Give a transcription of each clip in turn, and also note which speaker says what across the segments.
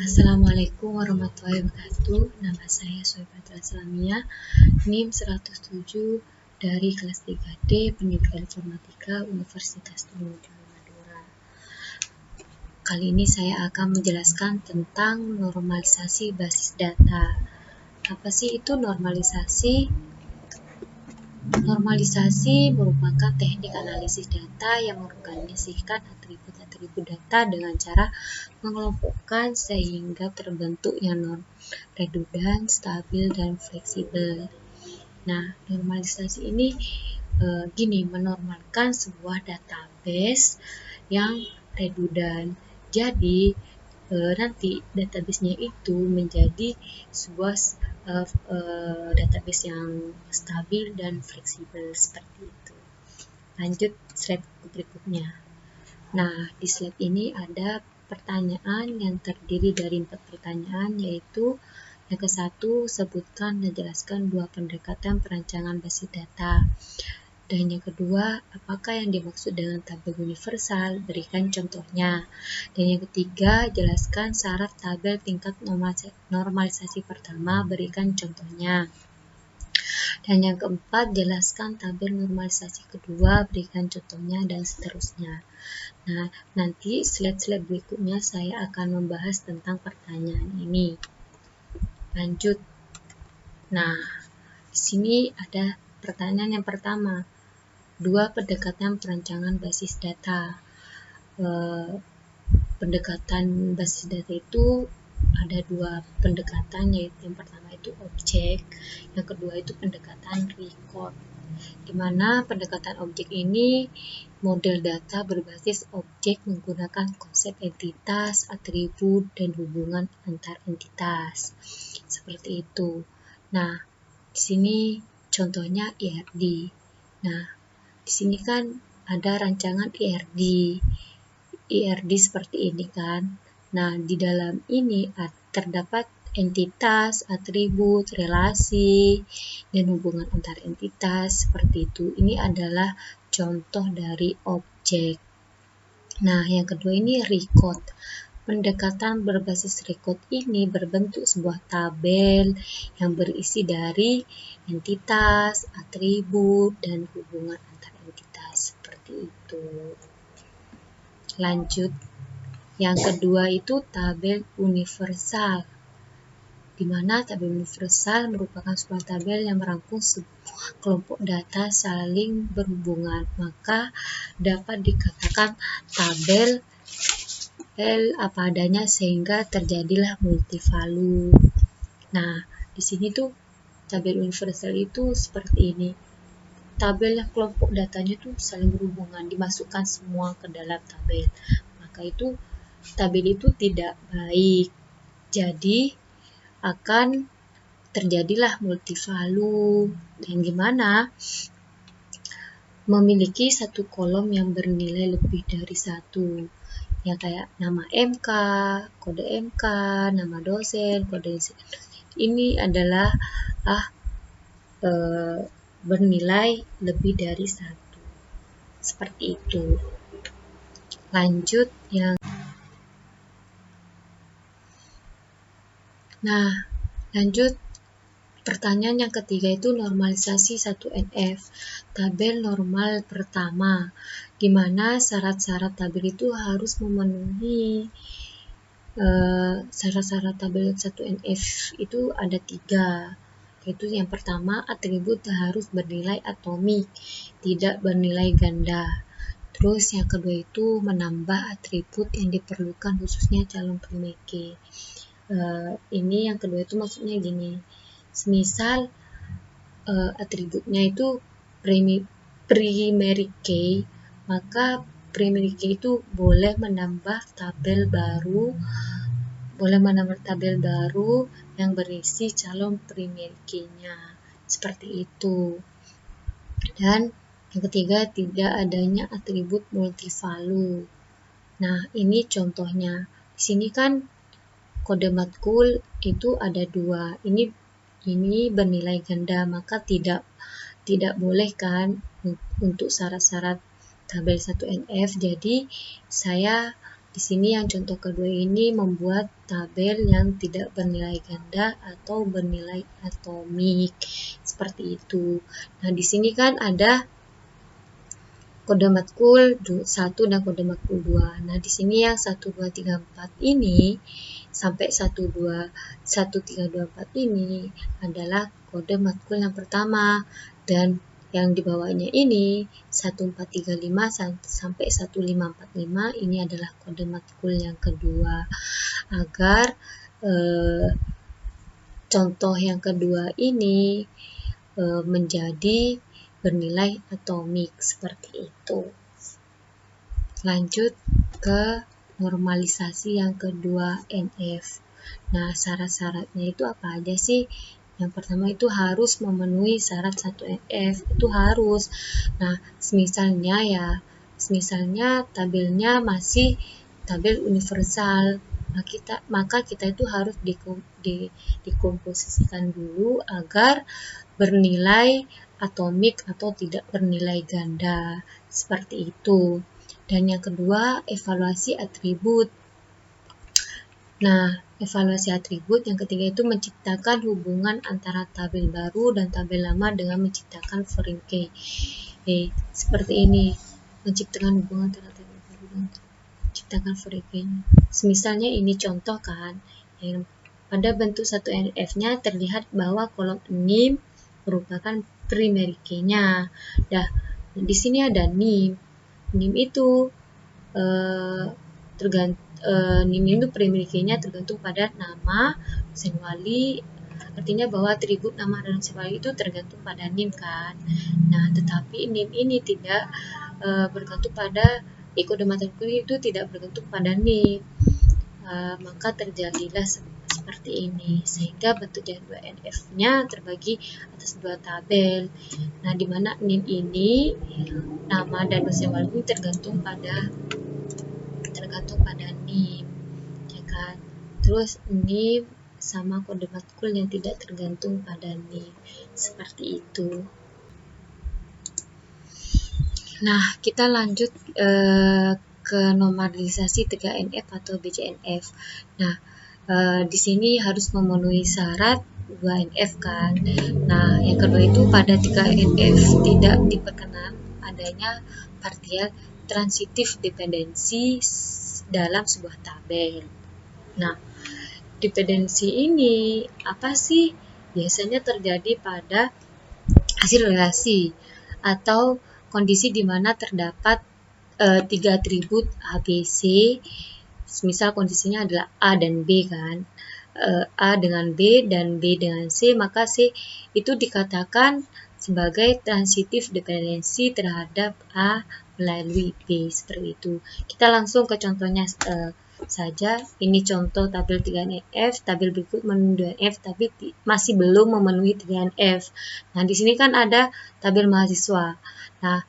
Speaker 1: Assalamualaikum warahmatullahi wabarakatuh. Nama saya Soibatul Islamia, NIM 107 dari kelas 3D Pendidikan Informatika Universitas Trunojoyo Madura. Kali ini saya akan menjelaskan tentang normalisasi basis data. Apa sih itu normalisasi? Normalisasi merupakan teknik analisis data yang mengorganisasikan atribut-atribut data dengan cara mengelompokkan sehingga terbentuknya norm redundan, stabil, dan fleksibel. Nah, normalisasi ini menormalkan sebuah database yang redundan. Jadi nanti database-nya itu menjadi sebuah database yang stabil dan fleksibel seperti itu. Lanjut slide berikutnya. Nah, di slide ini ada pertanyaan yang terdiri dari 4 pertanyaan, yaitu yang ke-1, sebutkan dan jelaskan 2 pendekatan perancangan basis data. Dan yang kedua, apakah yang dimaksud dengan tabel universal? Berikan contohnya. Dan yang ketiga, jelaskan syarat tabel tingkat normalisasi pertama. Berikan contohnya. Dan yang keempat, jelaskan tabel normalisasi kedua. Berikan contohnya, dan seterusnya. Nah, nanti slide-slide berikutnya saya akan membahas tentang pertanyaan ini. Lanjut. Nah, di sini ada pertanyaan yang pertama. 2 pendekatan perancangan basis data. Pendekatan basis data itu ada 2 pendekatan, yaitu yang pertama itu objek, yang kedua itu pendekatan record. Di mana pendekatan objek ini model data berbasis objek menggunakan konsep entitas, atribut, dan hubungan antar entitas. Seperti itu. Nah, di sini contohnya IRD. Nah, di sini kan ada rancangan IRD. IRD seperti ini kan. Nah, di dalam ini terdapat entitas, atribut, relasi, dan hubungan antar entitas seperti itu. Ini adalah contoh dari objek. Nah, yang kedua ini record. Pendekatan berbasis record ini berbentuk sebuah tabel yang berisi dari entitas, atribut, dan hubungan antar entitas seperti itu. Lanjut. Yang kedua itu tabel universal, di mana tabel universal merupakan sebuah tabel yang merangkum sebuah kelompok data saling berhubungan, maka dapat dikatakan tabel apa adanya sehingga terjadilah multivalue. Nah, di sini tuh tabel universal itu seperti ini. Tabel yang kelompok datanya tuh saling berhubungan, dimasukkan semua ke dalam tabel. Maka itu tabel itu tidak baik. Jadi akan terjadilah multivalue, yang gimana memiliki satu kolom yang bernilai lebih dari 1, ya kayak nama MK, kode MK, nama dosen, kode dosen. Ini adalah bernilai lebih dari 1, seperti itu. Lanjut yang lanjut pertanyaan yang ketiga itu normalisasi 1NF, tabel normal pertama, di mana syarat-syarat tabel itu harus memenuhi syarat-syarat tabel 1NF itu ada 3, yaitu yang pertama atribut harus bernilai atomik, tidak bernilai ganda. Terus yang kedua itu menambah atribut yang diperlukan khususnya calon primary key. Ini yang kedua itu maksudnya gini, semisal atributnya itu primary key, maka primary key itu boleh menambah tabel baru yang berisi calon primary key-nya, seperti itu. Dan yang ketiga, tidak adanya atribut multivalue. Nah, ini contohnya. Di sini kan kode matkul itu ada 2. Ini bernilai ganda, maka tidak boleh kan untuk syarat-syarat tabel 1NF. Jadi saya di sini yang contoh kedua ini membuat tabel yang tidak bernilai ganda atau bernilai atomik seperti itu. Nah, di sini kan ada kode matkul 1 dan kode matkul 2. Nah, di sini yang 1 2 3 4 ini sampai 1 2 1 3 2 4 ini adalah kode matkul yang pertama, dan yang di bawahnya ini 1435 sampai 1545 ini adalah kode matkul yang kedua, agar contoh yang kedua ini menjadi bernilai atomik seperti itu. Lanjut ke normalisasi yang kedua, NF. Nah, syarat-syaratnya itu apa aja sih? Yang pertama itu harus memenuhi syarat 1 NF, itu harus. Nah, misalnya tabelnya masih tabel universal, maka kita itu harus dikomposisikan dulu agar bernilai atomik atau tidak bernilai ganda, seperti itu. Dan yang kedua, evaluasi atribut. Nah, evaluasi atribut yang ketiga itu menciptakan hubungan antara tabel baru dan tabel lama dengan menciptakan foreign key. Seperti ini, menciptakan hubungan antara tabel baru dan menciptakan foreign key. Misalnya ini contoh kan, yang pada bentuk 1 NF-nya terlihat bahwa kolom 6 merupakan primary key-nya. Nah, di sini ada NIM. NIM itu NIM itu primary key-nya tergantung pada nama, dosen wali, artinya bahwa atribut nama dan dosen wali itu tergantung pada NIM kan. Nah, tetapi NIM ini tidak bergantung pada kode matrikul itu tidak bergantung pada NIM. Maka terjadilah seperti ini, sehingga bentuk jadwal NF-nya terbagi atas dua tabel. Nah, di mana NIM ini, nama dan dosen wali ini tergantung pada NIM, ya kan? Terus NIM sama kode matkul yang tidak tergantung pada NIM, seperti itu. Nah, kita lanjut ke normalisasi 3NF atau BCNF. Nah, di sini harus memenuhi syarat 2NF kan. Nah, yang kedua itu pada 3NF tidak diperkenan adanya partial transitive dependensi dalam sebuah tabel. Nah, dependensi ini apa sih? Biasanya terjadi pada hasil relasi atau kondisi di mana terdapat 3 atribut A, B, C. Misal kondisinya adalah A dan B kan. A dengan B dan B dengan C, maka C itu dikatakan sebagai transitive dependensi terhadap A melalui B, seperti itu. Kita langsung ke contohnya saja. Ini contoh tabel 3NF, tabel berikut memenuhi 2NF tapi masih belum memenuhi 3NF. Nah, di sini kan ada tabel mahasiswa. Nah,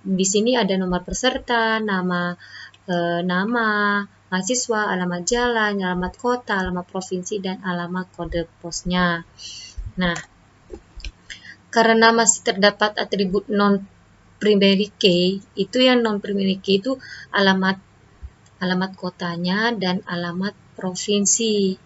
Speaker 1: di sini ada nomor peserta, nama mahasiswa, alamat jalan, alamat kota, alamat provinsi, dan alamat kode posnya. Nah, karena masih terdapat atribut non-primary key, itu yang non-primary key itu alamat kotanya dan alamat provinsi.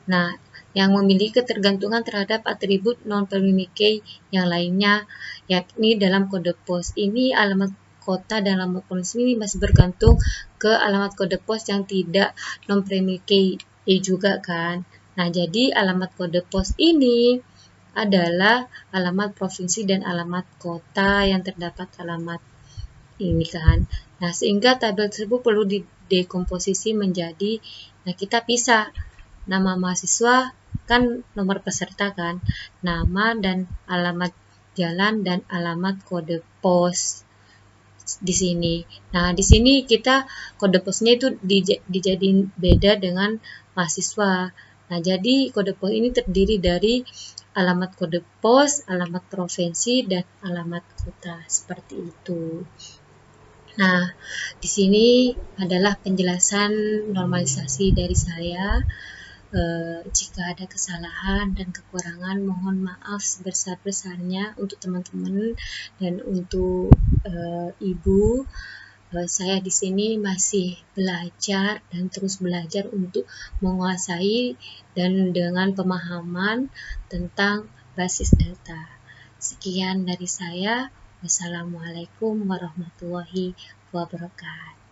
Speaker 1: Nah, yang memiliki ketergantungan terhadap atribut non-primary key yang lainnya, yakni dalam kode pos ini alamat kota dan alamat provinsi ini masih bergantung ke alamat kode pos yang tidak non-primary key juga kan. Nah, jadi alamat kode pos ini adalah alamat provinsi dan alamat kota yang terdapat alamat ini kan. Nah, sehingga tabel tersebut perlu didekomposisi menjadi, nah kita pisah nama mahasiswa kan nomor peserta kan, nama dan alamat jalan dan alamat kode pos di sini. Nah, di sini kita kode posnya itu dijadiin beda dengan mahasiswa. Nah, jadi kode pos ini terdiri dari alamat kode pos, alamat provinsi, dan alamat kota, seperti itu. Nah, di sini adalah penjelasan normalisasi dari saya. Jika ada kesalahan dan kekurangan, mohon maaf sebesar-besarnya untuk teman-teman dan untuk ibu. Saya di sini masih belajar dan terus belajar untuk menguasai dan dengan pemahaman tentang basis data. Sekian dari saya. Wassalamualaikum warahmatullahi wabarakatuh.